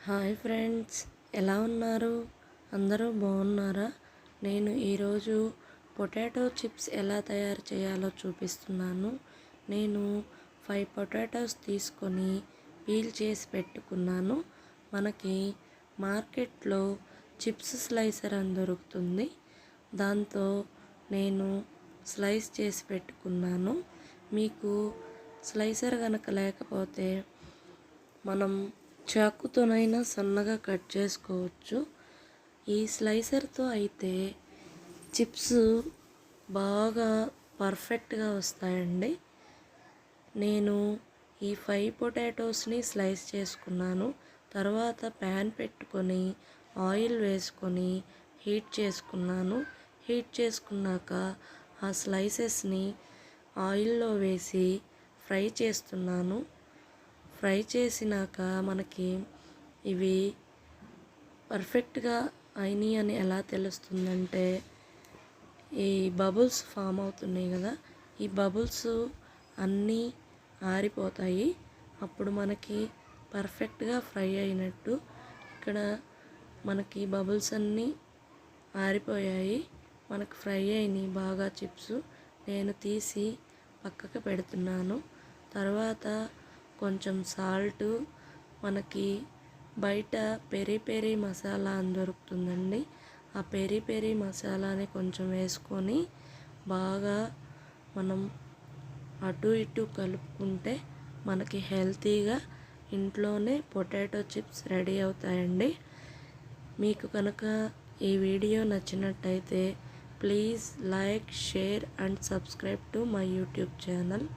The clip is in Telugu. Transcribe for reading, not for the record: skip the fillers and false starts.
హాయ్ ఫ్రెండ్స్, ఎలా ఉన్నారు? అందరూ బాగున్నారా? నేను ఈరోజు పొటాటో చిప్స్ ఎలా తయారు చేయాలో చూపిస్తున్నాను. నేను 5 పొటాటోస్ తీసుకొని పీల్ చేసి పెట్టుకున్నాను. మనకి మార్కెట్లో చిప్స్ స్లైసర్ అని దొరుకుతుంది. దాంతో నేను స్లైస్ చేసి పెట్టుకున్నాను. మీకు స్లైసర్ కనుక లేకపోతే మనం చాకుతోనైనా సన్నగా కట్ చేసుకోవచ్చు. ఈ స్లైసర్తో అయితే చిప్స్ బాగా పర్ఫెక్ట్గా వస్తాయండి. నేను ఈ 5 పొటాటోస్ని స్లైస్ చేసుకున్నాను. తర్వాత ప్యాన్ పెట్టుకొని ఆయిల్ వేసుకొని హీట్ చేసుకున్నాను. హీట్ చేసుకున్నాక ఆ స్లైసెస్ని ఆయిల్లో వేసి ఫ్రై చేస్తున్నాను. ఫ్రై చేసినాక మనకి ఇవి పర్ఫెక్ట్గా అయినాయి అని ఎలా తెలుస్తుందంటే, ఈ బబుల్స్ ఫామ్ అవుతున్నాయి కదా, ఈ బబుల్స్ అన్నీ ఆరిపోతాయి. అప్పుడు మనకి పర్ఫెక్ట్గా ఫ్రై అయినట్టు. ఇక్కడ మనకి బబుల్స్ అన్నీ ఆరిపోయాయి, మనకు ఫ్రై అయినాయి బాగా చిప్స్. నేను తీసి పక్కకు పెడుతున్నాను. తర్వాత కొంచెం సాల్టు, మనకి బయట పెరి పెరి మసాలా అని దొరుకుతుందండి. ఆ పెరి పెరి మసాలాని కొంచెం వేసుకొని బాగా మనం అటు ఇటు కలుపుకుంటే మనకి హెల్తీగా ఇంట్లోనే పొటాటో చిప్స్ రెడీ అవుతాయండి. మీకు కనుక ఈ వీడియో నచ్చినట్టయితే please like, share and subscribe to my YouTube channel.